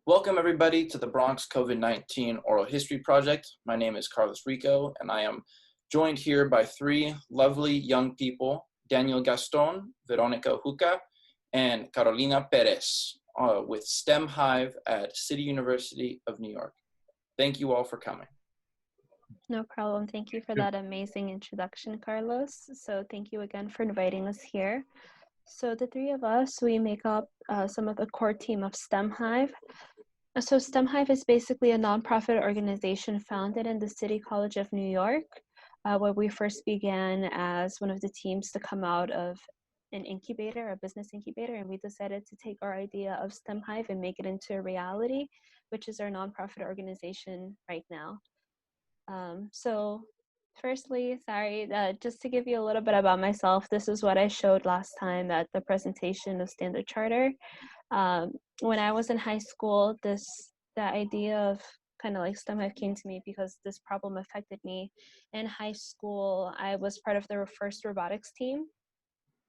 Welcome everybody to the Bronx COVID-19 Oral History Project. My name is Carlos Rico and I am joined here by three lovely young people, Daniel Gaston, Veronica Juca, and Carolina Perez with STEM Hive at City University of New York. Thank you all for coming. No problem. Thank you for that amazing introduction, Carlos. So thank you again for inviting us here. So the three of us, we make up some of the core team of STEM Hive. So STEM Hive is basically a nonprofit organization founded in the City College of New York, where we first began as one of the teams to come out of an incubator, a business incubator, and we decided to take our idea of STEM Hive and make it into a reality, which is our nonprofit organization right now. So firstly, sorry, just to give you a little bit about myself, this is what I showed last time at the presentation of Standard Charter. When I was in high school, the idea of kind of like STEM Hive came to me because this problem affected me. In high school, I was part of the first robotics team.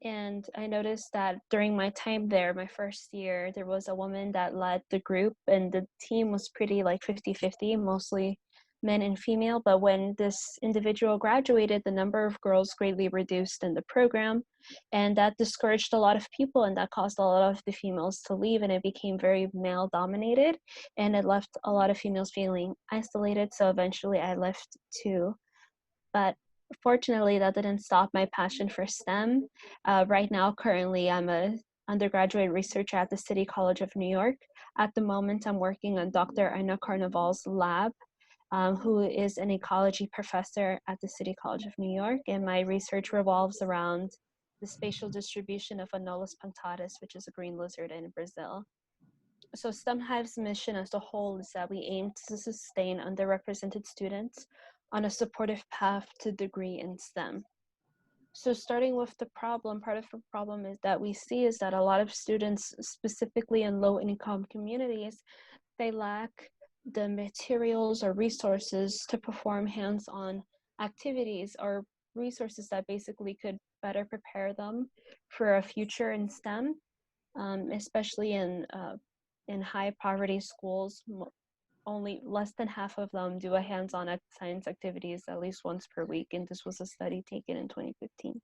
And I noticed that during my time there, my first year, there was a woman that led the group and the team was pretty like 50-50, mostly men and female. But when this individual graduated, the number of girls greatly reduced in the program. And that discouraged a lot of people and that caused a lot of the females to leave, and it became very male dominated and it left a lot of females feeling isolated. So eventually I left too. But fortunately, that didn't stop my passion for STEM. Right now, currently, I'm a undergraduate researcher at the City College of New York. At the moment, I'm working on Dr. Aina Carnival's lab, who is an ecology professor at the City College of New York, and my research revolves around the spatial distribution of Anolis punctatus, which is a green lizard in Brazil. So STEM Hive's mission as a whole is that we aim to sustain underrepresented students on a supportive path to degree in STEM. So starting with the problem, part of the problem is that we see is that a lot of students, specifically in low-income communities, they lack the materials or resources to perform hands-on activities or resources that basically could better prepare them for a future in STEM, especially in high poverty schools. Only less than half of them do a hands-on science activities at least once per week, and this was a study taken in 2015.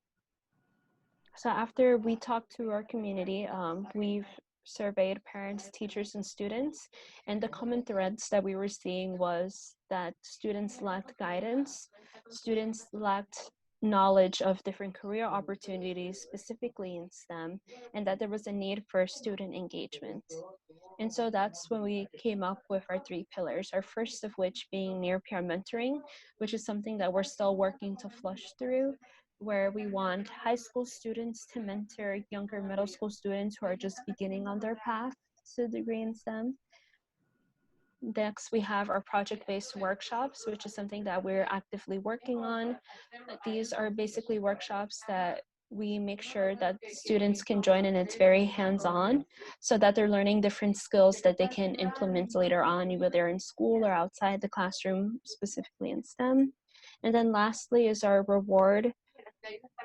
So after we talked to our community, we've surveyed parents, teachers, and students, and the common threads that we were seeing was that students lacked guidance, students lacked knowledge of different career opportunities, specifically in STEM, and that there was a need for student engagement. And so that's when we came up with our three pillars, our first of which being near-peer mentoring, which is something that we're still working to flush through, where we want high school students to mentor younger middle school students who are just beginning on their path to a degree in STEM. Next, we have our project-based workshops, which is something that we're actively working on. These are basically workshops that we make sure that students can join, and it's very hands-on so that they're learning different skills that they can implement later on, whether in school or outside the classroom, specifically in STEM. And then lastly is our reward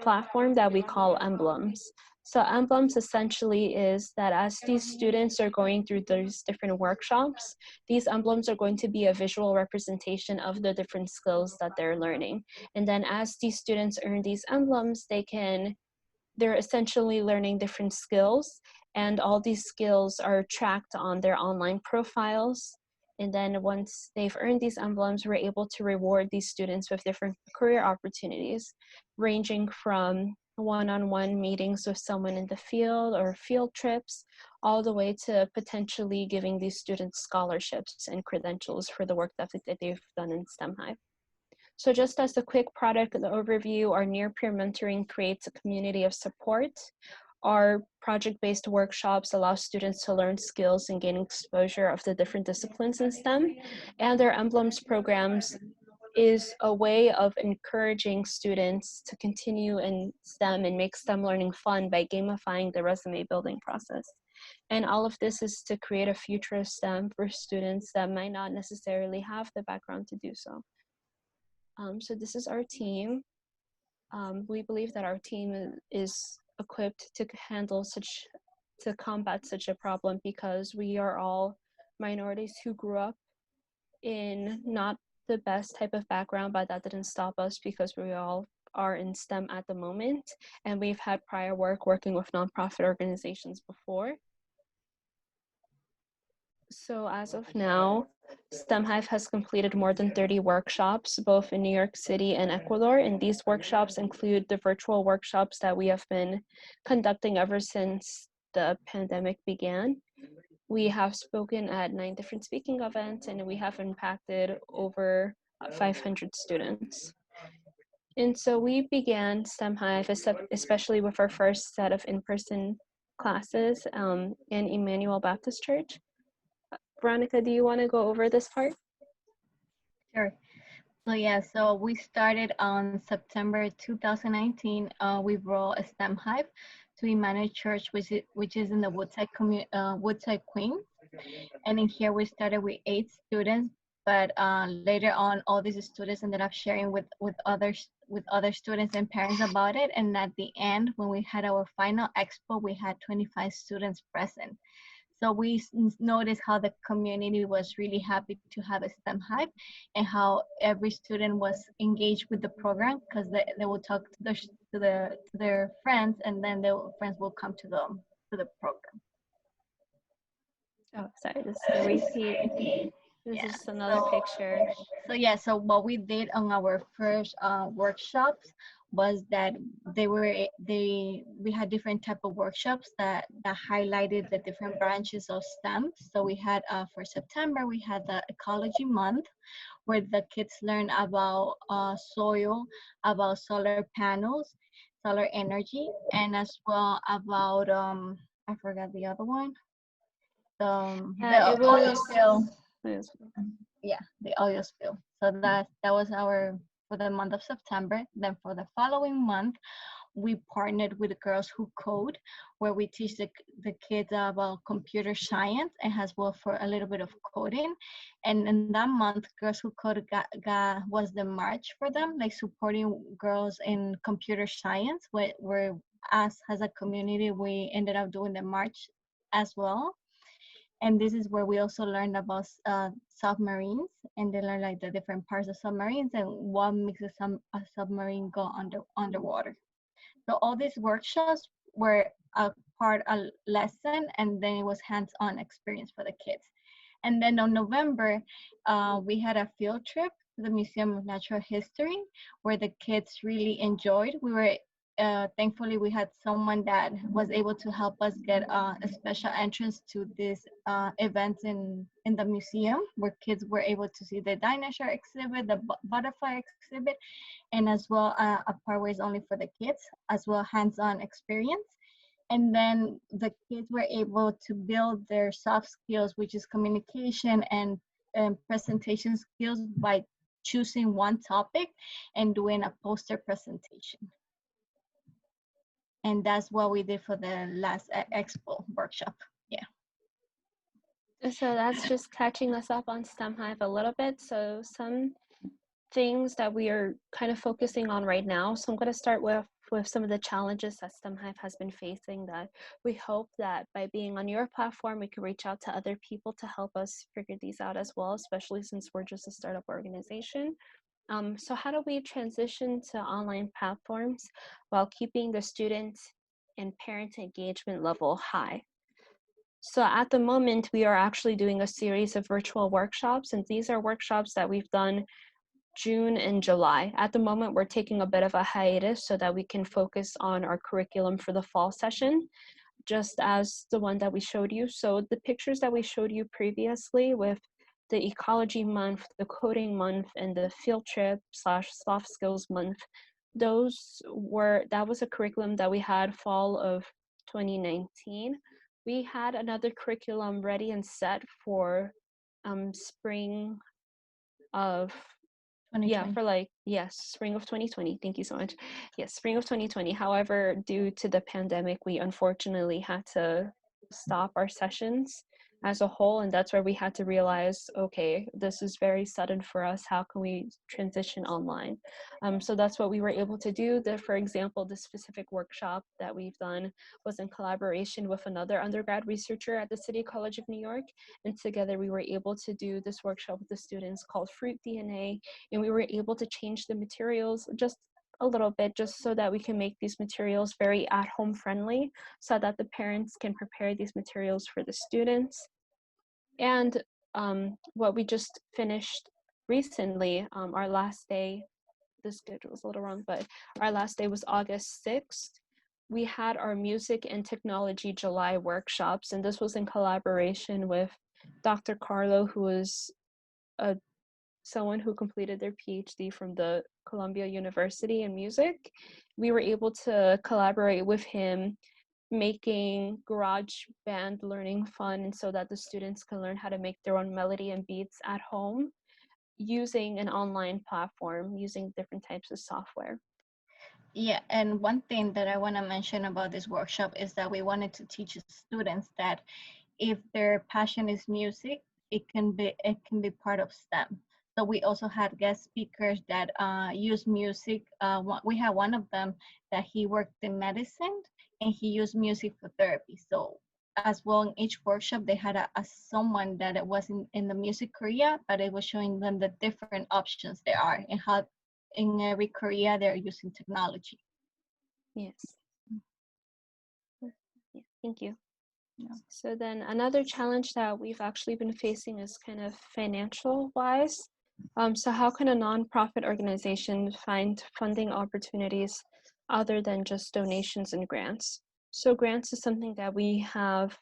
platform that we call emblems. So emblems essentially is that as these students are going through those different workshops, these emblems are going to be a visual representation of the different skills that they're learning. And then as these students earn these emblems, they're essentially learning different skills, and all these skills are tracked on their online profiles. And then once they've earned these emblems, we're able to reward these students with different career opportunities, ranging from one-on-one meetings with someone in the field or field trips, all the way to potentially giving these students scholarships and credentials for the work that they've done in STEM Hive. So just as a quick product overview, our near-peer mentoring creates a community of support. Our project-based workshops allow students to learn skills and gain exposure of the different disciplines in STEM. And their emblems programs is a way of encouraging students to continue in STEM and make STEM learning fun by gamifying the resume building process. And all of this is to create a future of STEM for students that might not necessarily have the background to do so. So this is our team. We believe that our team is equipped to combat such a problem because we are all minorities who grew up in not the best type of background, but that didn't stop us because we all are in STEM at the moment. And we've had prior work working with nonprofit organizations before. So as of now, STEM Hive has completed more than 30 workshops, both in New York City and Ecuador. And these workshops include the virtual workshops that we have been conducting ever since the pandemic began. We have spoken at 9 different speaking events, and we have impacted over 500 students. And so we began STEM Hive, especially with our first set of in-person classes in Emmanuel Baptist Church. Veronica, do you want to go over this part? Sure. So yeah, so we started on September 2019. We brought a STEM Hive to Emmanuel Church, which is in the Woodside, Queens. And in here we started with 8 students, but later on, all these students ended up sharing with other students and parents about it. And at the end, when we had our final expo, we had 25 students present. So we noticed how the community was really happy to have a STEM Hive, and how every student was engaged with the program, because they will talk to their friends, and then their friends will come to the program. Oh, sorry, this is a repeat. This is just another picture. So what we did on our first workshops was that we had different type of workshops that highlighted the different branches of STEM. So we had for September, we had the ecology month, where the kids learn about soil, about solar panels, solar energy, and as well about I forgot the other one. The oil spill. Yeah, the oil spill. So that was our for the month of September. Then for the following month, we partnered with Girls Who Code, where we teach the kids about computer science and as well for a little bit of coding. And in that month, Girls Who Code was the march for them, like supporting girls in computer science, where us as a community, we ended up doing the march as well. And this is where we also learned about submarines, and they learn like the different parts of submarines and what makes a submarine go underwater. So all these workshops were a lesson, and then it was hands-on experience for the kids. And then on November, we had a field trip to the Museum of Natural History, where the kids really enjoyed. We were thankfully, we had someone that was able to help us get a special entrance to these events in the museum, where kids were able to see the dinosaur exhibit, the butterfly exhibit, and as well a part where it's only for the kids, as well hands-on experience. And then the kids were able to build their soft skills, which is communication and presentation skills, by choosing one topic and doing a poster presentation. And that's what we did for the last expo workshop. Yeah. So that's just catching us up on STEM Hive a little bit. So some things that we are kind of focusing on right now. So I'm going to start with some of the challenges that STEM Hive has been facing, that we hope that by being on your platform, we can reach out to other people to help us figure these out as well, especially since we're just a startup organization. So how do we transition to online platforms while keeping the student and parent engagement level high? So at the moment, we are actually doing a series of virtual workshops, and these are workshops that we've done June and July. At the moment, we're taking a bit of a hiatus so that we can focus on our curriculum for the fall session, just as the one that we showed you. So the pictures that we showed you previously with the ecology month, the coding month, and the field trip / soft skills month, that was a curriculum that we had fall of 2019. We had another curriculum ready and set for spring of 2020. Spring of 2020. Thank you so much. Yes, spring of 2020. However, due to the pandemic, we unfortunately had to stop our sessions as a whole. And that's where we had to realize, okay, this is very sudden for us. How can we transition online? So that's what we were able to do. For example, the specific workshop that we've done was in collaboration with another undergrad researcher at the City College of New York. And together we were able to do this workshop with the students called Fruit DNA. And we were able to change the materials just a little bit, just so that we can make these materials very at-home friendly, so that the parents can prepare these materials for the students. And what we just finished recently, our last day, the schedule is a little wrong, but our last day was August 6th. We had our Music and Technology July workshops, and this was in collaboration with Dr. Carlo, who is someone who completed their PhD from the Columbia University in music. We were able to collaborate with him, making garage band learning fun, and so that the students can learn how to make their own melody and beats at home using an online platform, using different types of software. Yeah, and one thing that I want to mention about this workshop is that we wanted to teach students that if their passion is music, it can be part of STEM. So we also had guest speakers that use music. We had one of them that he worked in medicine and he used music for therapy. So as well, in each workshop they had a someone that it was in the music career, but it was showing them the different options there are and how in every career they're using technology. Yes. Yeah, thank you. Yeah. So then another challenge that we've actually been facing is kind of financial wise. So how can a nonprofit organization find funding opportunities other than just donations and grants? So grants is something that we have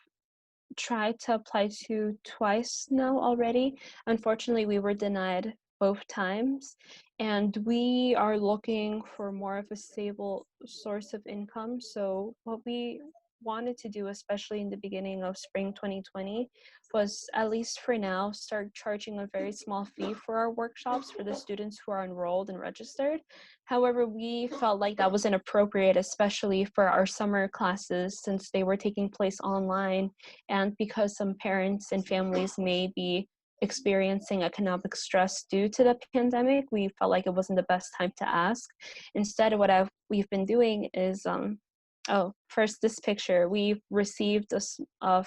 tried to apply to twice now already. Unfortunately, we were denied both times, and we are looking for more of a stable source of income. So what we wanted to do, especially in the beginning of spring 2020, was, at least for now, start charging a very small fee for our workshops for the students who are enrolled and registered. However, we felt like that was inappropriate, especially for our summer classes, since they were taking place online, and because some parents and families may be experiencing economic stress due to the pandemic, we felt like it wasn't the best time to ask. Instead, what we've been doing is, first, this picture. We received a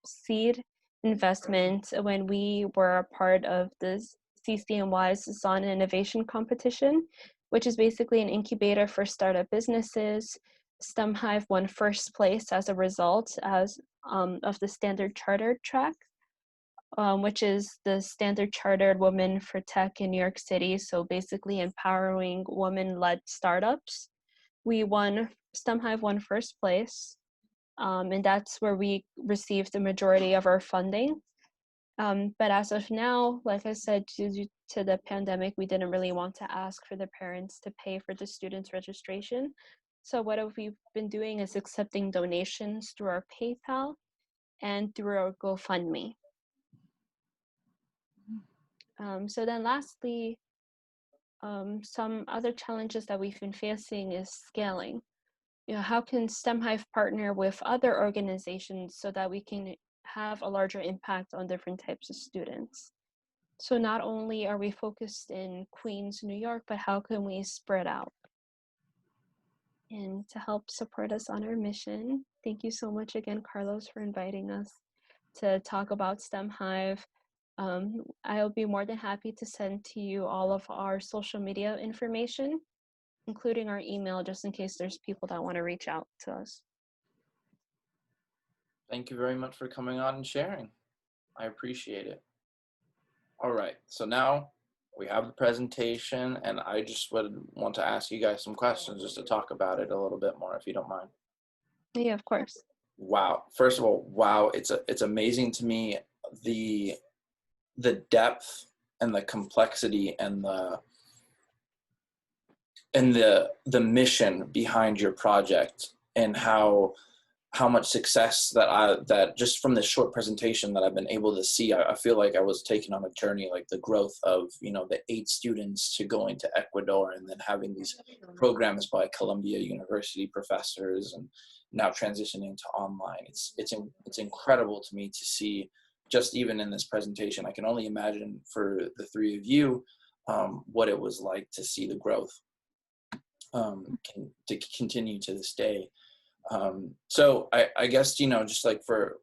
seed investment when we were a part of the CCNY's Zon Innovation Competition, which is basically an incubator for startup businesses. STEM Hive won first place as a result of the Standard Chartered track, which is the Standard Chartered Women for Tech in New York City. So basically empowering women-led startups. STEM Hive won first place, and that's where we received the majority of our funding. But as of now, like I said, due to the pandemic, we didn't really want to ask for the parents to pay for the students' registration. So what we've been doing is accepting donations through our PayPal and through our GoFundMe. So then lastly, some other challenges that we've been facing is scaling. How can STEM Hive partner with other organizations so that we can have a larger impact on different types of students? So not only are we focused in Queens, New York, but how can we spread out? And to help support us on our mission, thank you so much again, Carlos, for inviting us to talk about STEM Hive. I'll be more than happy to send to you all of our social media information, including our email, just in case there's people that want to reach out to us. Thank you very much for coming on and sharing. I appreciate it. All right, so now we have the presentation, and I just would want to ask you guys some questions just to talk about it a little bit more, if you don't mind. Yeah, of course. Wow. First of all, wow, it's amazing to me the depth and the complexity and the mission behind your project, and how much success that just from this short presentation that I've been able to see. I feel like I was taken on a journey, like the growth of, the 8 students to going to Ecuador, and then having these programs by Columbia University professors, and now transitioning to online. It's incredible to me to see just even in this presentation, I can only imagine for the three of you what it was like to see the growth to continue to this day. So I guess, you know, just like for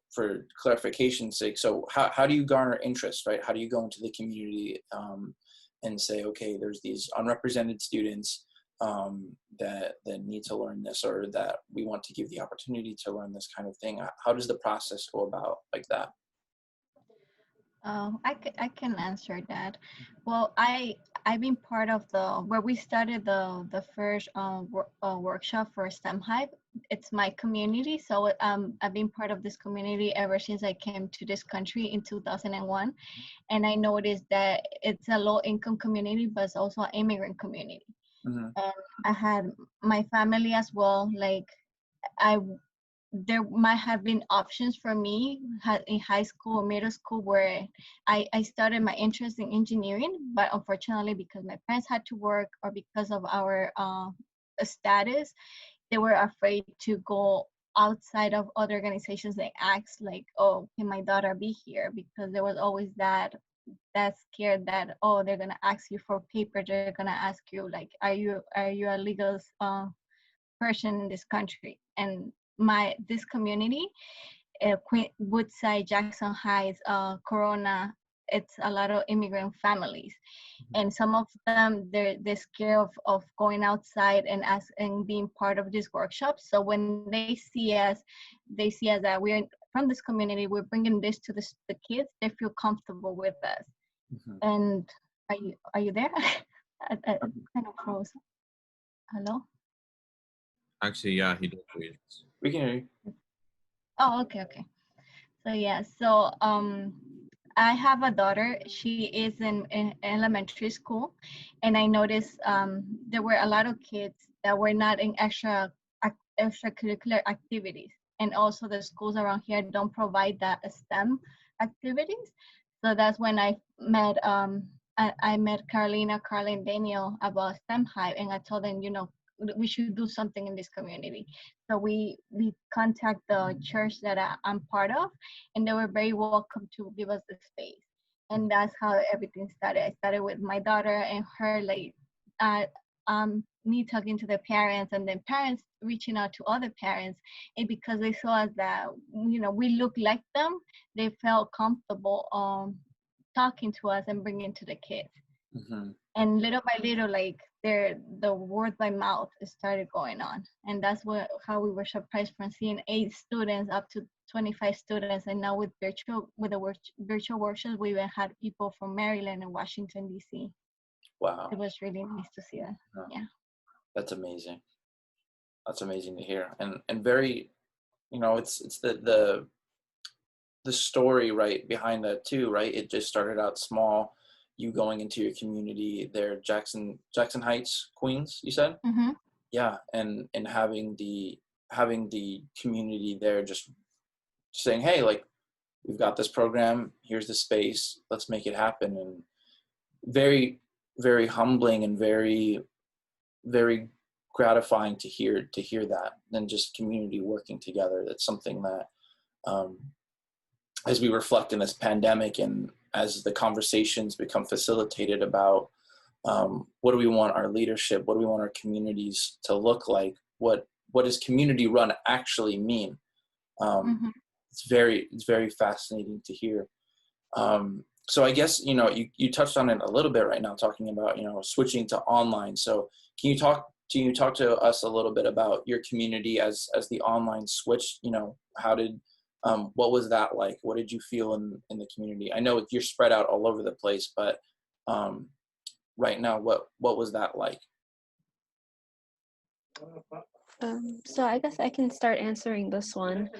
clarification's sake, so how do you garner interest, right? How do you go into the community and say, okay, there's these unrepresented students that need to learn this, or that we want to give the opportunity to learn this kind of thing? How does the process go about like that? I can answer that. Well, I've been part of where we started the first workshop for STEM Hive. It's my community, so I've been part of this community ever since I came to this country in 2001, and I noticed that it's a low income community, but it's also an immigrant community. Mm-hmm. And I had my family as well. Like I there might have been options for me in high school or middle school where I started my interest in engineering, but unfortunately because my parents had to work or because of our status, they were afraid to go outside of other organizations. They asked like, oh, can my daughter be here? Because there was always that scared that, oh, they're gonna ask you for paper, they're gonna ask you like, are you a legal person in this country? And this community, Woodside, Jackson Heights, Corona, it's a lot of immigrant families, and some of them they're scared of going outside and being part of these workshops. So when they see us that we're from this community, we're bringing this to the kids, they feel comfortable with us. Mm-hmm. And are you there? I kind of froze. Hello? Actually, yeah, he did read. We can hear you. Oh, okay. So yeah, so I have a daughter. She is in elementary school, and I noticed there were a lot of kids that were not in extracurricular activities, and also the schools around here don't provide that STEM activities. So that's when I met Carl and Daniel about STEM Hive, and I told them, you know, we should do something in this community. So we contact the church that I'm part of, and they were very welcome to give us the space. And that's how everything started. I started with my daughter and her, like, me talking to the parents, and then parents reaching out to other parents. And because they saw us that, you know, we look like them, they felt comfortable talking to us and bringing to the kids. Mm-hmm. And little by little, like the word by mouth started going on, and that's how we were surprised from seeing 8 students up to 25 students, and now with the virtual workshops, we even had people from Maryland and Washington D.C. Wow, it was really nice to see that. Yeah, that's amazing. That's amazing to hear, and very, you know, it's the story right behind that too, right? It just started out small. You going into your community there, Jackson Heights, Queens, you said? mm-hmm. Yeah, and having the community there just saying, hey, like, we've got this program, here's the space, let's make it happen. And very, very humbling and very, very gratifying to hear that, and just community working together. That's something that as we reflect in this pandemic, and as the conversations become facilitated about what do we want our leadership, what do we want our communities to look like, what does community run actually mean? Mm-hmm. It's very fascinating to hear. So I guess, you know, you touched on it a little bit right now, talking about, you know, switching to online. So can you talk to us a little bit about your community as the online switch? You know, what was that like? What did you feel in the community? I know you're spread out all over the place, but right now, what was that like? So I guess I can start answering this one.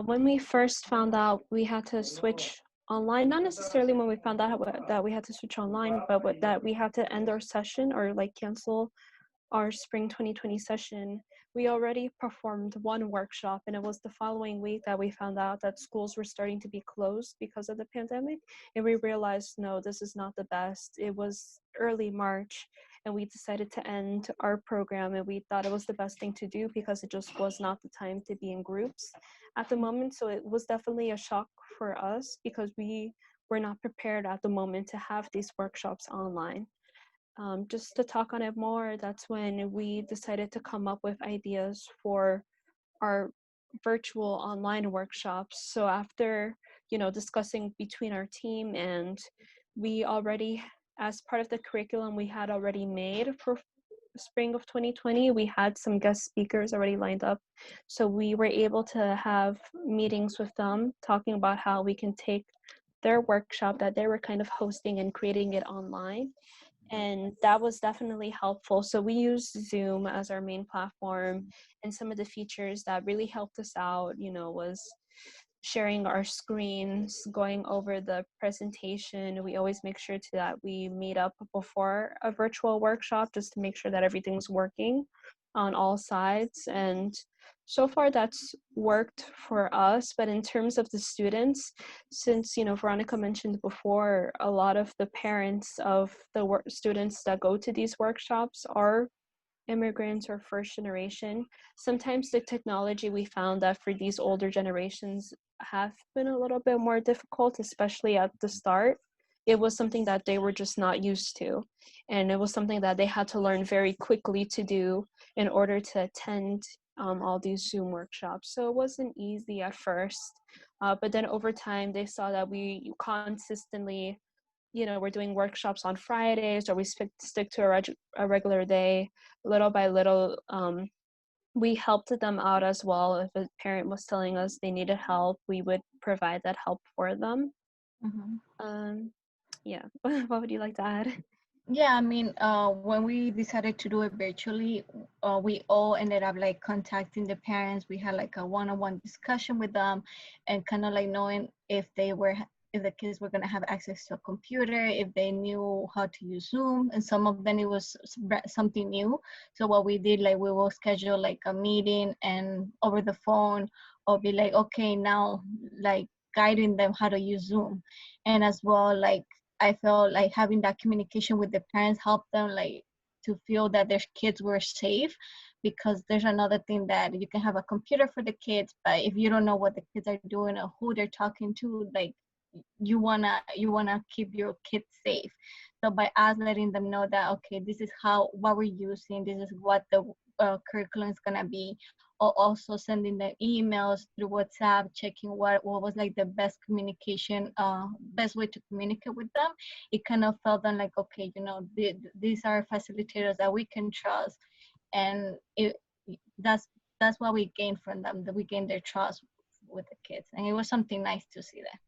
When we first found out we had to switch online, not necessarily when we found out that we had to switch online, but that we had to end our session or like cancel our spring 2020 session, we already performed one workshop, and it was the following week that we found out that schools were starting to be closed because of the pandemic, and we realized, no, this is not the best. It was early March, and we decided to end our program, and we thought it was the best thing to do because it just was not the time to be in groups at the moment. So it was definitely a shock for us because we were not prepared at the moment to have these workshops online. Just to talk on it more, that's when we decided to come up with ideas for our virtual online workshops. So after, discussing between our team, and we already, as part of the curriculum we had already made for spring of 2020, we had some guest speakers already lined up. So we were able to have meetings with them talking about how we can take their workshop that they were kind of hosting and creating it online, and that was definitely helpful. So we use Zoom as our main platform, and some of the features that really helped us out, was sharing our screens, going over the presentation. We always make sure that we meet up before a virtual workshop just to make sure that everything's working on all sides. And so far that's worked for us. But in terms of the students, since, Veronica mentioned before, a lot of the parents of the students that go to these workshops are immigrants or first generation. Sometimes the technology, we found that for these older generations, have been a little bit more difficult, especially at the start. It was something that they were just not used to, and it was something that they had to learn very quickly to do in order to attend all these Zoom workshops. So it wasn't easy at first, but then over time they saw that we consistently, we're doing workshops on Fridays, or we stick to a regular day. Little by little, we helped them out as well. If a parent was telling us they needed help, we would provide that help for them. Yeah. What would you like to add? Yeah, I mean, when we decided to do it virtually, we all ended up like contacting the parents. We had like a one-on-one discussion with them, and kind of like knowing if the kids were gonna have access to a computer, if they knew how to use Zoom, and some of them it was something new. So what we did, like, we will schedule like a meeting and over the phone, or be like, okay, now like guiding them how to use Zoom, and as well like I felt like having that communication with the parents helped them like to feel that their kids were safe, because there's another thing that you can have a computer for the kids, but if you don't know what the kids are doing or who they're talking to, like you wanna keep your kids safe. So by us letting them know that, okay, this is what we're using, this is what the curriculum is gonna be, or also sending them emails through WhatsApp, checking what was like the best communication, best way to communicate with them. It kind of felt them like, okay, these are facilitators that we can trust, and that's that's what we gained from them, that we gained their trust with the kids, and it was something nice to see that.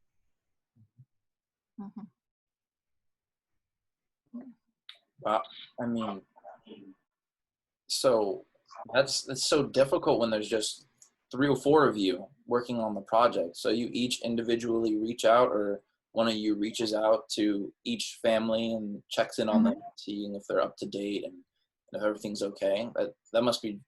Mhm. Wow. I mean, so that's so difficult when there's just 3 or 4 of you working on the project. So you each individually reach out, or one of you reaches out to each family and checks in on them, seeing if they're up to date and if everything's okay. That must be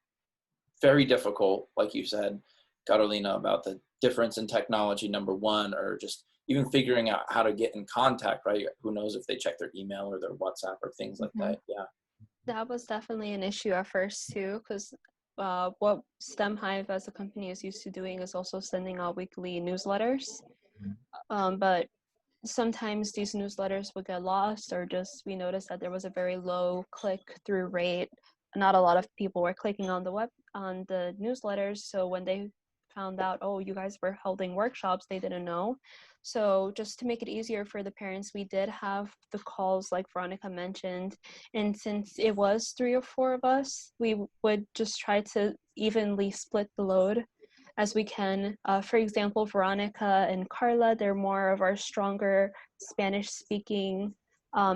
very difficult, like you said, Carolina, about the difference in technology, number one, or just even figuring out how to get in contact, right? Who knows if they check their email or their WhatsApp or things like that. Yeah. That was definitely an issue at first too, because what STEM Hive as a company is used to doing is also sending out weekly newsletters. But sometimes these newsletters would get lost, or just we noticed that there was a very low click-through rate. Not a lot of people were clicking on the newsletters, so when they found out, oh, you guys were holding workshops, they didn't know. So just to make it easier for the parents, we did have the calls like Veronica mentioned, and since it was 3 or 4 of us, we would just try to evenly split the load as we can. For example, Veronica and Carla, they're more of our stronger Spanish-speaking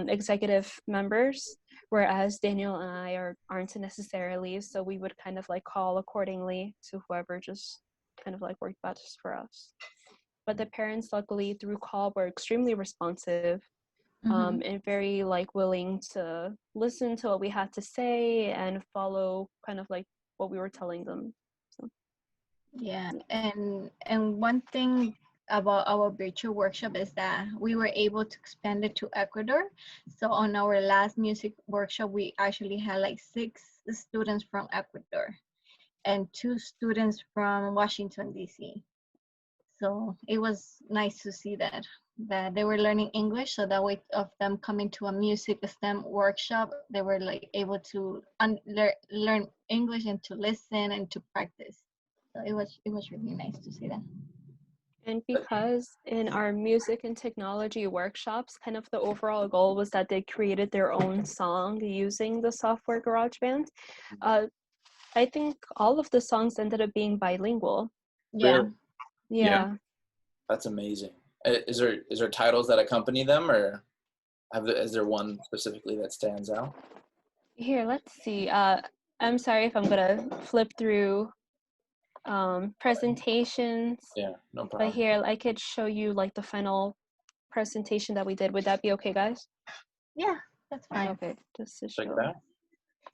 executive members, whereas Daniel and I aren't necessarily. So we would kind of like call accordingly to whoever just kind of like worked best for us. But the parents, luckily, through call, were extremely responsive. And very like willing to listen to what we had to say and follow kind of like what we were telling them. So. Yeah, and one thing about our virtual workshop is that we were able to expand it to Ecuador. So on our last music workshop, we actually had like 6 students from Ecuador and 2 students from Washington, D.C. So it was nice to see that they were learning English. So that way of them coming to a music STEM workshop, they were like able to learn English and to listen and to practice. So it was really nice to see that. And because in our music and technology workshops, kind of the overall goal was that they created their own song using the software GarageBand. I think all of the songs ended up being bilingual. Yeah. Really? Yeah. That's amazing. Is there titles that accompany them, or is there one specifically that stands out? Here, let's see. I'm sorry if I'm gonna flip through presentations, Yeah, no but problem. here I could show you like the final presentation that we did. Would that be okay, guys? Yeah, that's fine. Okay, just to Check it show. out.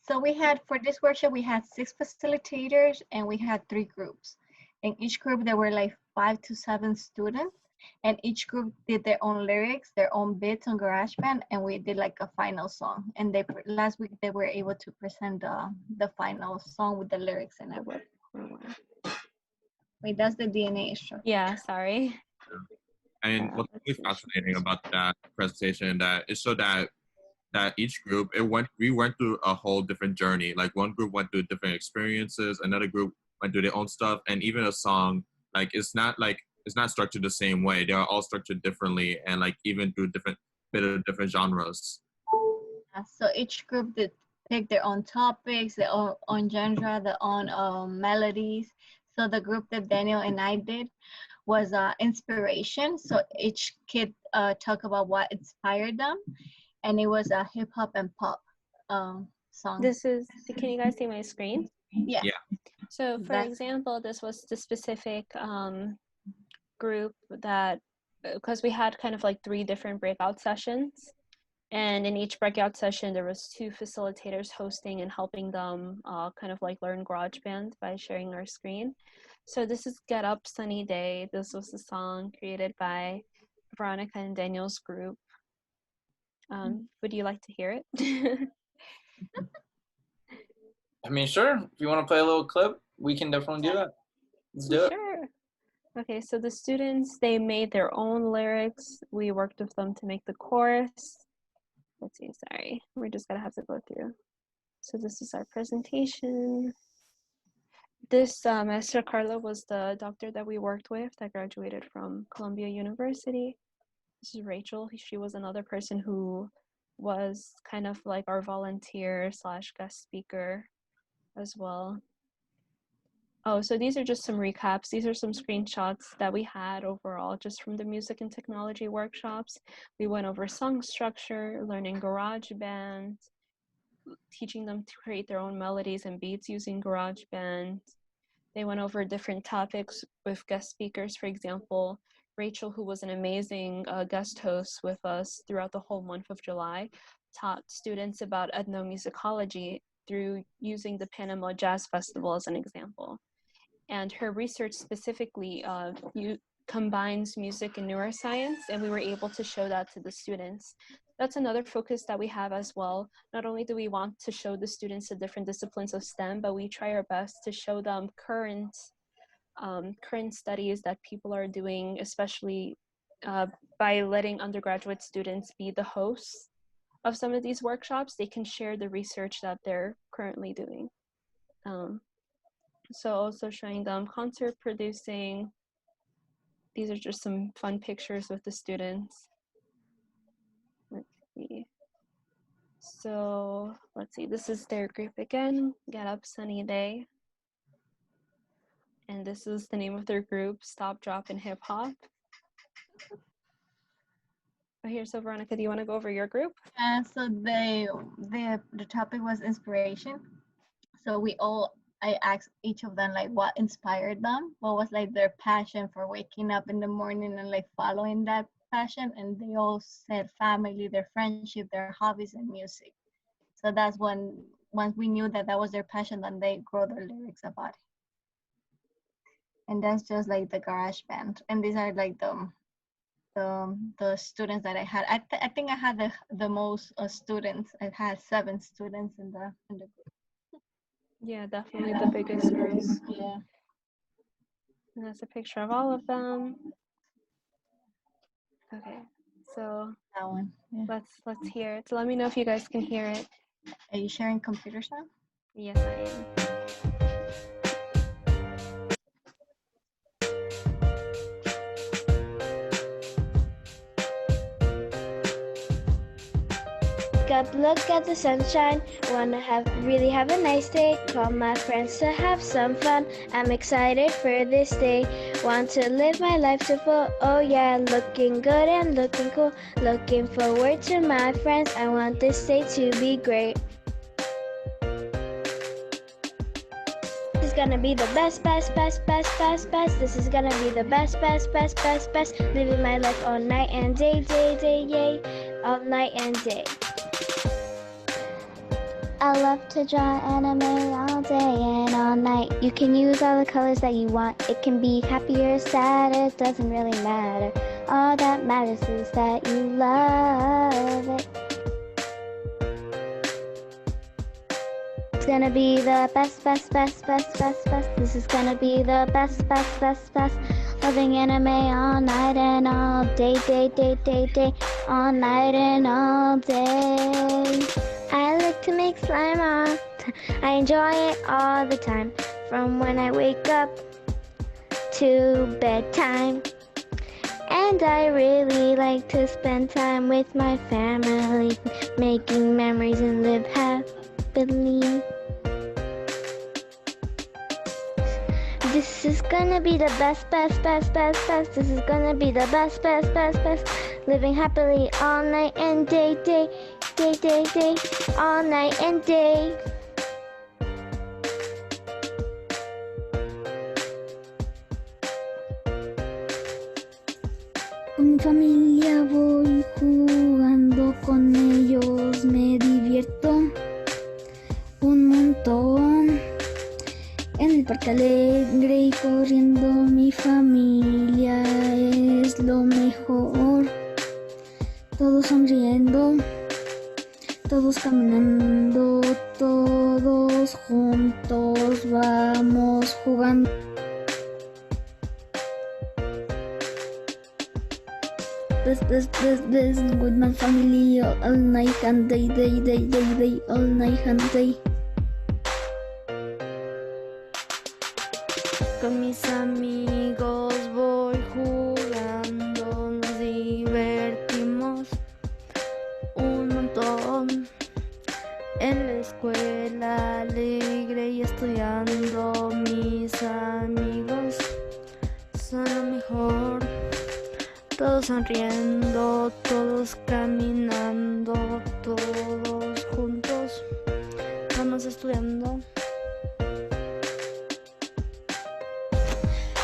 So we had, for this workshop, we had 6 facilitators and we had 3 groups. In each group, there were like 5 to 7 students, and each group did their own lyrics, their own bits on GarageBand, and we did like a final song. And they last week they were able to present the final song with the lyrics and everything. Wait, that's the DNA structure. Yeah, sorry. And what's really fascinating about that presentation that is so that each group we went through a whole different journey. Like one group went through different experiences, another group went through their own stuff, and even a song it's not structured the same way. They are all structured differently, and like even through different genres. So each group did pick their own topics, their own genre, their own melodies. So the group that Daniel and I did was inspiration. So each kid talked about what inspired them, and it was a hip hop and pop song. This is, can you guys see my screen? Yeah. So for example, this was the specific group that, because we had kind of like 3 different breakout sessions. And in each breakout session, there was 2 facilitators hosting and helping them kind of like learn GarageBand by sharing our screen. So this is Get Up Sunny Day. This was a song created by Veronica and Daniel's group. Would you like to hear it? I mean, sure. If you want to play a little clip, we can definitely do that. Let's do it. Sure. Okay, so the students, they made their own lyrics. We worked with them to make the chorus. Let's see, sorry. We're just gonna have to go through. So this is our presentation. This Master Carla was the doctor that we worked with that graduated from Columbia University. This is Rachel. She was another person who was kind of like our volunteer / guest speaker as well. Oh, so these are just some recaps. These are some screenshots that we had overall just from the music and technology workshops. We went over song structure, learning GarageBand, teaching them to create their own melodies and beats using GarageBand. They went over different topics with guest speakers. For example, Rachel, who was an amazing guest host with us throughout the whole month of July, taught students about ethnomusicology through using the Panama Jazz Festival as an example. And her research specifically combines music and neuroscience, and we were able to show that to the students. That's another focus that we have as well. Not only do we want to show the students the different disciplines of STEM, but we try our best to show them current studies that people are doing, especially by letting undergraduate students be the hosts of some of these workshops. They can share the research that they're currently doing. So also showing them concert producing. These are just some fun pictures with the students. Let's see. So let's see, this is their group again, Get Up Sunny Day. And this is the name of their group, Stop, Drop, and Hip Hop. Oh, here, so Veronica, do you want to go over your group? So the topic was inspiration. So I asked each of them like what inspired them, what was like their passion for waking up in the morning and like following that passion, and they all said family, their friendship, their hobbies, and music. So that's once we knew that was their passion, then they wrote their lyrics about it. and that's just like the garage band. And these are like the students that I had. I think I had the most students. I had 7 students in the group. Yeah, definitely the biggest group. Yeah. And that's a picture of all of them. Okay, so That one. Yeah. let's hear it. So let me know if you guys can hear it. Are you sharing computers now? Yes, I am. Up, look at the sunshine. Wanna really have a nice day. Call my friends to have some fun. I'm excited for this day. Want to live my life to full. Oh yeah, looking good and looking cool. Looking forward to my friends. I want this day to be great. This is gonna be the best, best, best, best, best, best. This is gonna be the best, best, best, best, best. Living my life all night and day, day, day, yay. All night and day. I love to draw anime all day and all night. You can use all the colors that you want. It can be happy or sad, it doesn't really matter. All that matters is that you love it. It's gonna be the best, best, best, best, best, best. This is gonna be the best, best, best, best. Loving anime all night and all day, day, day, day, day. All night and all day. I like to make slime all. I enjoy it all the time. From when I wake up to bedtime. And I really like to spend time with my family, making memories and live happily. This is gonna be the best, best, best, best, best. This is gonna be the best, best, best, best. Living happily all night and day, day, day, day, day. All night and day. Con mi familia voy jugando con ellos, me divierto un montón. En el parque alegre y corriendo, mi familia es lo mejor. Todos sonriendo, todos caminando, todos juntos vamos jugando. Best with my family all night and day, day, day, day, day, all night and day. Con mis amigos voy jugando, nos divertimos un montón. En la escuela alegre y estudiando, mis amigos son lo mejor. Todos sonriendo, todos caminando, todos juntos vamos estudiando.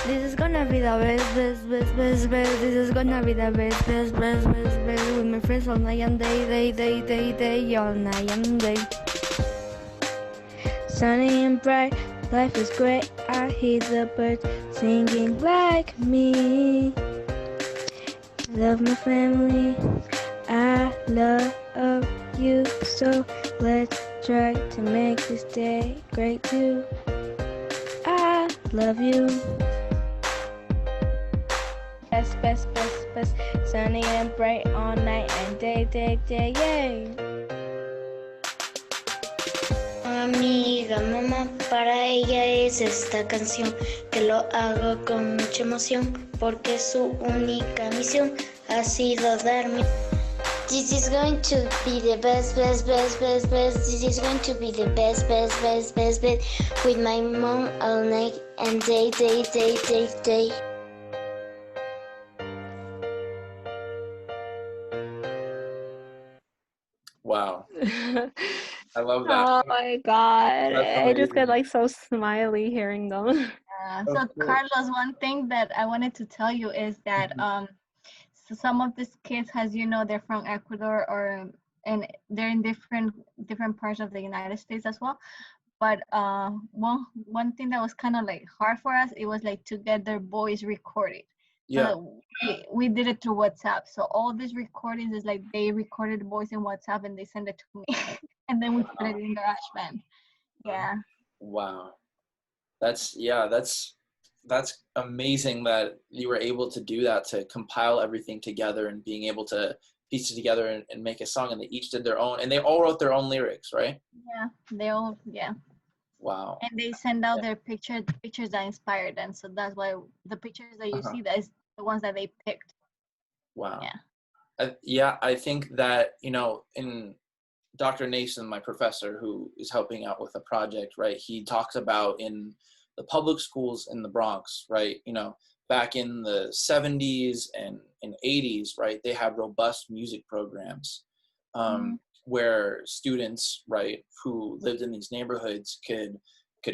This is gonna be the best, best, best, best, best. This is gonna be the best, best, best, best, best. With my friends all night and day, day, day, day, day, all night and day. Sunny and bright, life is great. I hear the birds singing like me. Love my family, I love you, so let's try to make this day great too. I love you. Best, best, best, best, sunny and bright all night and day, day, day, yay. Amiga, mamá, para ella es esta canción, que lo hago con mucha emoción, porque su única misión ha sido darme. This is going to be the best, best, best, best, best. This is going to be the best, best, best, best, best. With my mom all night and day, day, day, day, day. Wow. I love that. Oh my god. That's I just get amazing. like so smiley hearing them. So Of course. Carlos, one thing that I wanted to tell you is that so some of these kids, as you know, they're from Ecuador and they're in different parts of the United States as well. But one thing that was kind of like hard for us, it was like to get their voice recorded. Yeah. So we did it through WhatsApp. So all these recordings is like they recorded the voice in WhatsApp and they send it to me, and then we put it in GarageBand. Yeah. Wow. That's amazing that you were able to do that, to compile everything together and being able to piece it together and make a song, and they each did their own, and they all wrote their own lyrics, right? Yeah. They all, yeah. Wow. And they send out their pictures that inspired them. So that's why the pictures that you see, that is the ones that they picked. Wow. Yeah. I think that, in Dr. Nason, my professor who is helping out with the project, right, he talks about in the public schools in the Bronx, right, back in the 70s and 80s, right, they had robust music programs where students, right, who lived in these neighborhoods could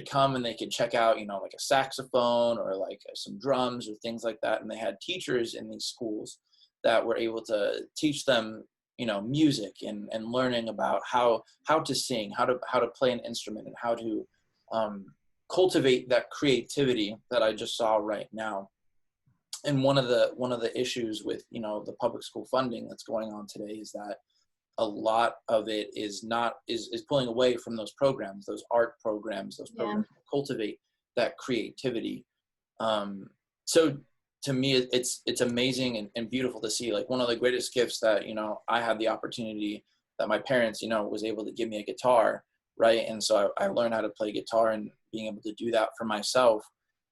come and they could check out, like a saxophone or like some drums or things like that. And they had teachers in these schools that were able to teach them, music and learning about how to sing, how to play an instrument, and how to cultivate that creativity that I just saw right now. And one of the issues with, the public school funding that's going on today is that a lot of it is pulling away from those programs, those art programs, those programs that cultivate that creativity. So to me, it's amazing and beautiful to see. Like, one of the greatest gifts that, I had the opportunity that my parents, was able to give me a guitar, right? And so I learned how to play guitar, and being able to do that for myself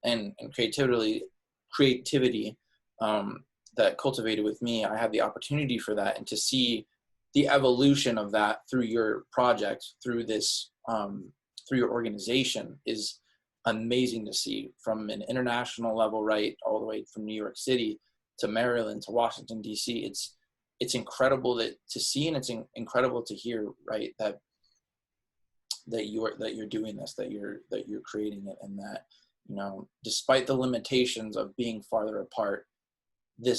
and creativity that cultivated with me, I had the opportunity for that. And to see the evolution of that through your project, through this, through your organization, is amazing to see, from an international level, right, all the way from New York City to Maryland to Washington, D.C. It's incredible to see, and it's incredible to hear, right, that you're doing this, that you're creating it, and that, despite the limitations of being farther apart, you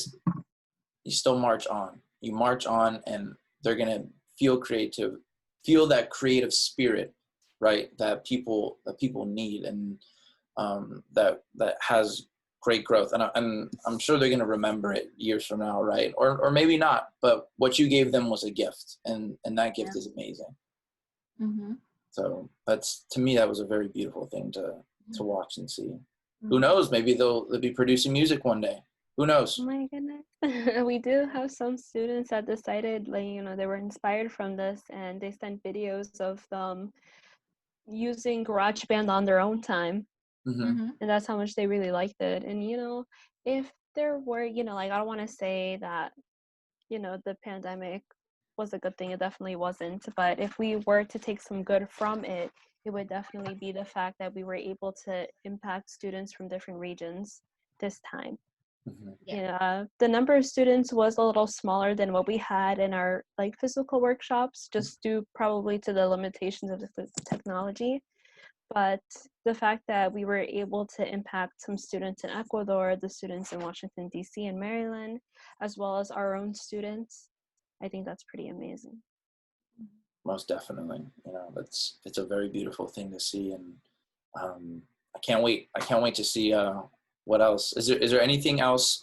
still march on. You march on, and they're gonna feel that creative spirit, right, that people need, and that has great growth. And I'm sure they're gonna remember it years from now, right? Or maybe not. But what you gave them was a gift, and that gift is amazing. Mm-hmm. So to me, that was a very beautiful thing to watch and see. Who knows? Maybe they'll be producing music one day. Who knows? Oh my goodness. We do have some students that decided, like, they were inspired from this, and they sent videos of them using GarageBand on their own time. Mm-hmm. And that's how much they really liked it. And, if there were, like, I don't want to say that, the pandemic was a good thing. It definitely wasn't. But if we were to take some good from it, it would definitely be the fact that we were able to impact students from different regions this time. Mm-hmm. The number of students was a little smaller than what we had in our physical workshops, just due probably to the limitations of the technology. But the fact that we were able to impact some students in Ecuador, the students in Washington, D.C. and Maryland, as well as our own students, I think that's pretty amazing. Most definitely. It's a very beautiful thing to see, and I can't wait to see what else. Is there anything else?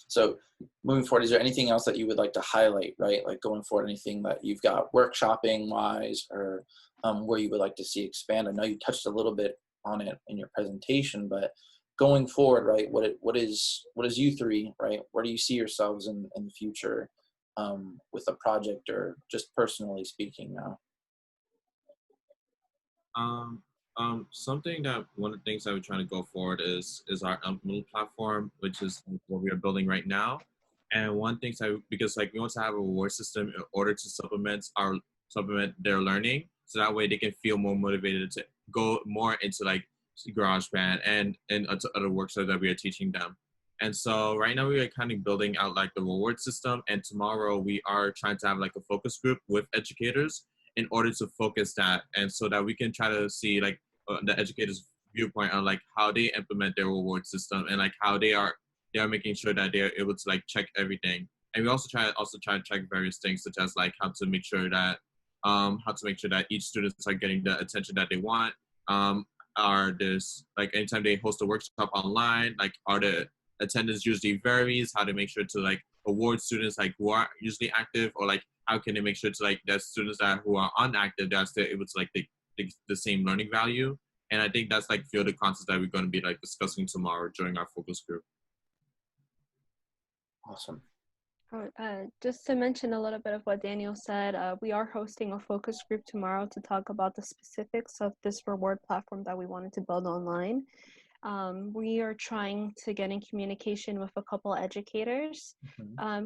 So moving forward, is there anything else that you would like to highlight, right? Like, going forward, anything that you've got workshopping wise, or where you would like to see expand? I know you touched a little bit on it in your presentation, but going forward, right, what is you three, right? Where do you see yourselves in the future with a project, or just personally speaking now? Something that one of the things that we're trying to go forward is our Moodle platform, which is what we are building right now. And one thing, because we want to have a reward system in order to supplement their learning, so that way they can feel more motivated to go more into GarageBand and to other workshops that we are teaching them. And so right now we are kind of building out the reward system, and tomorrow we are trying to have a focus group with educators in order to focus that, and so that we can try to see the educators' viewpoint on how they implement their reward system, and how they are making sure that they're able to check everything. And we also try to check various things, such as how to make sure that each students are getting the attention that they want, Are this like anytime they host a workshop online, like are the attendance usually varies? How to make sure to like award students like who are usually active, or like how can they make sure to like that students that who are inactive they're still able to like the same learning value? And I think that's like few of the concepts that we're going to be like discussing tomorrow during our focus group. Awesome. Just to mention a little bit of what Daniel said, we are hosting a focus group tomorrow to talk about the specifics of this reward platform that we wanted to build online. We are trying to get in communication with a couple educators.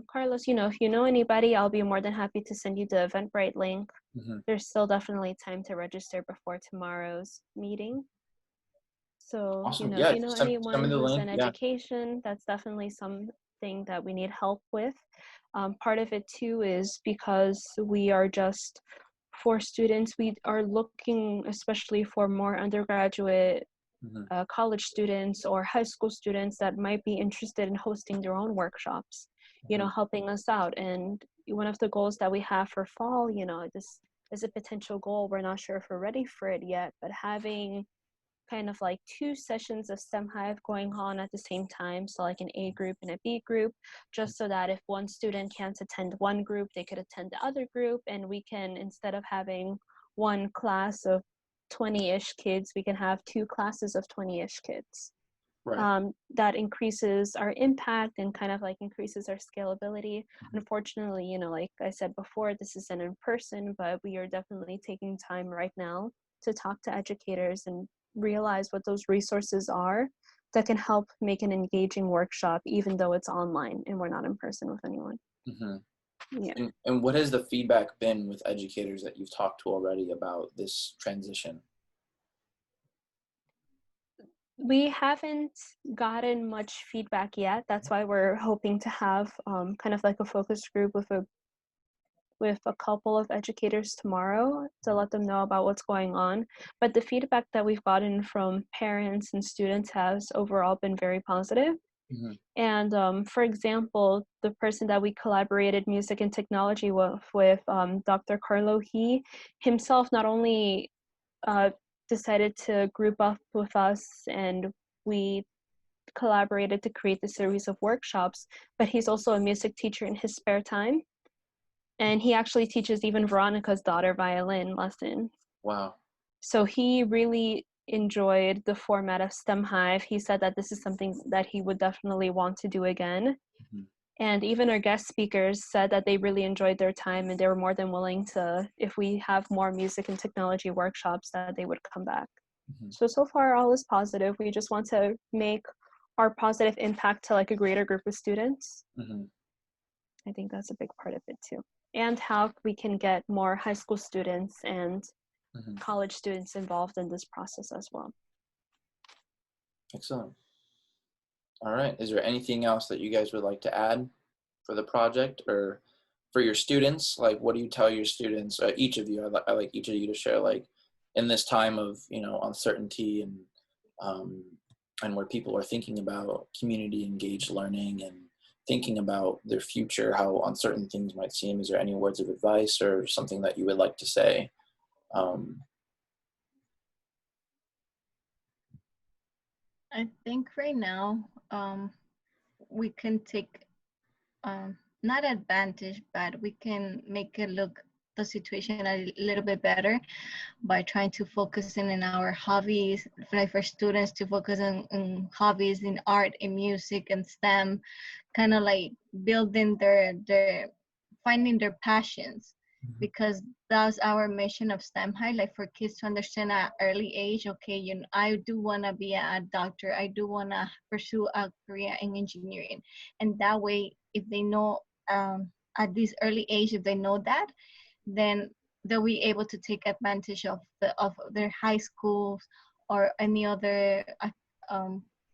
Carlos, if you know anybody, I'll be more than happy to send you the Eventbrite link. There's still definitely time to register before tomorrow's meeting. So, Awesome. if Yeah, you know send anyone me the who's link. in education, that's definitely something that we need help with. Part of it too is because we are just, for students, we are looking especially for more undergraduate college students or high school students that might be interested in hosting their own workshops, helping us out. And one of the goals that we have for fall, this is a potential goal. We're not sure if we're ready for it yet, but having kind of like 2 sessions of STEM Hive going on at the same time. So like an A group and a B group, just so that if one student can't attend one group, they could attend the other group. And we can, instead of having one class of 20-ish kids, we can have 2 classes of 20-ish kids. Right. That increases our impact and kind of like increases our scalability. Unfortunately, like I said before, this isn't in person, but we are definitely taking time right now to talk to educators and realize what those resources are that can help make an engaging workshop, even though it's online and we're not in person with anyone. Yeah. And what has the feedback been with educators that you've talked to already about this transition? We haven't gotten much feedback yet. That's why we're hoping to have kind of like a focus group with a couple of educators tomorrow to let them know about what's going on. But the feedback that we've gotten from parents and students has overall been very positive. And for example, the person that we collaborated music and technology with Dr. Carlo, he himself not only decided to group up with us and we collaborated to create the series of workshops, but he's also a music teacher in his spare time. And he actually teaches even Veronica's daughter violin lessons. Wow. So he really enjoyed the format of STEM Hive. He said that this is something that he would definitely want to do again. And even our guest speakers said that they really enjoyed their time and they were more than willing to, if we have more music and technology workshops, that they would come back. So far all is positive. We just want to make our positive impact to like a greater group of students. I think that's a big part of it too. And how we can get more high school students and college students involved in this process as well. Excellent. All right. Is there anything else that you guys would like to add for the project or for your students? Like, what do you tell your students? Each of you, I like each of you to share, like, in this time of uncertainty and where people are thinking about community engaged learning and thinking about their future, how uncertain things might seem. Is there any words of advice or something that you would like to say? I think right now we can take not advantage, but we can make it look the situation a little bit better by trying to focus in our hobbies, like for students to focus on hobbies in art and music and STEM, kind of like building their finding their passions, because that's our mission of STEM High, like for kids to understand at early age, okay, I do want to be a doctor, I do want to pursue a career in engineering. And that way, if they know at this early age, if they know that, then they'll be able to take advantage of their high schools or any other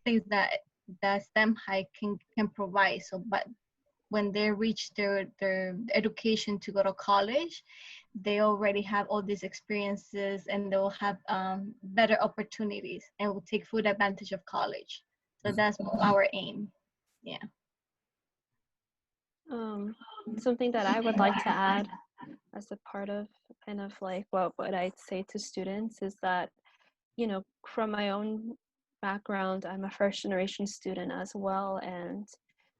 things that STEM High can provide. So, but when they reach their education to go to college, they already have all these experiences and they'll have better opportunities and will take full advantage of college. So that's our aim. Yeah. Something that I would like to add as a part of kind of like what I'd say to students is that you know, from my own background, I'm a first generation student as well. And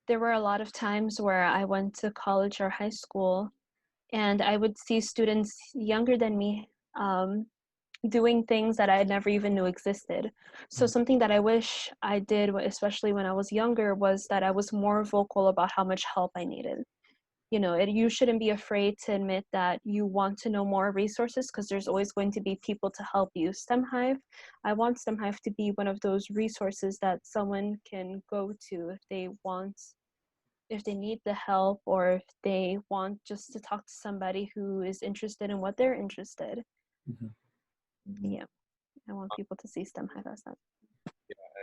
there were a lot of times where I went to college or high school and I would see students younger than me doing things that I never even knew existed. So something that I wish I did, especially when I was younger, was that I was more vocal about how much help I needed. You know, you shouldn't be afraid to admit that you want to know more resources, because there's always going to be people to help you. STEM Hive, I want STEM Hive to be one of those resources that someone can go to if they need the help, or if they want just to talk to somebody who is interested in what they're interested. Yeah, I want people to see STEM Hive as that.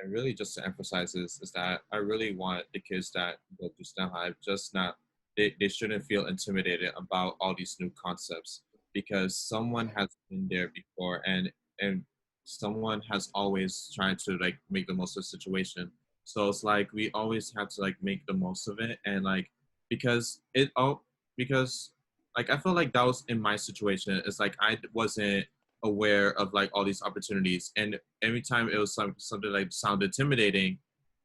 And really just to emphasize is that I really want the kids that go to STEM Hive just not, they shouldn't feel intimidated about all these new concepts, because someone has been there before, and someone has always tried to like make the most of the situation. So it's like we always have to like make the most of it, and like because it all because like I feel like that was in my situation. It's like I wasn't aware of like all these opportunities, and every time it was something like sounded intimidating,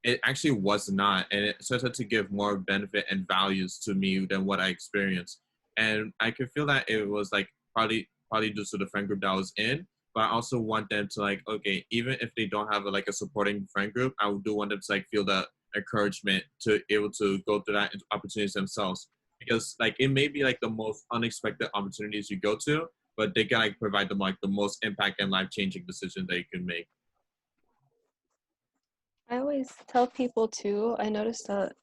it actually was not, and it started to give more benefit and values to me than what I experienced. And I could feel that it was like probably due to the friend group that I was in, but I also want them to like, okay, even if they don't have like a supporting friend group, I do want them to like feel the encouragement to able to go through that opportunities themselves, because like it may be like the most unexpected opportunities you go to, but they can like provide them like the most impact and life-changing decision that you can make. I always tell people too, I noticed that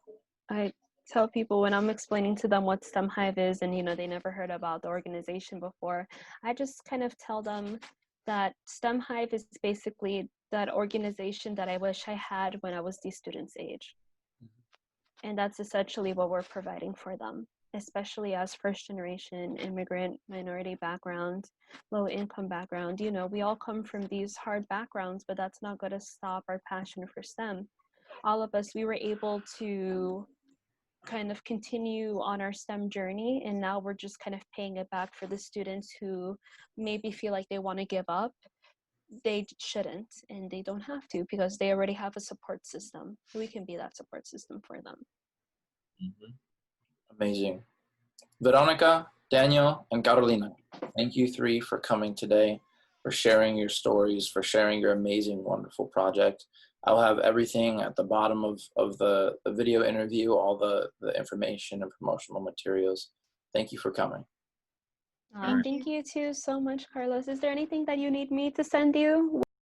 I tell people when I'm explaining to them what STEM Hive is, and you know, they never heard about the organization before, I just kind of tell them that STEM Hive is basically that organization that I wish I had when I was these students' age. And that's essentially what we're providing for them, especially as first generation immigrant, minority background, low income background. You know, we all come from these hard backgrounds, but that's not going to stop our passion for STEM. All of us, we were able to kind of continue on our STEM journey, and now we're just kind of paying it back for the students who maybe feel like they want to give up. They shouldn't, and they don't have to, because they already have a support system. We can be that support system for them. Amazing. Veronica, Daniel, and Carolina, thank you three for coming today, for sharing your stories, for sharing your amazing, wonderful project. I'll have everything at the bottom of the video interview, all the information and promotional materials. Thank you for coming. Thank you too so much, Carlos. Is there anything that you need me to send you?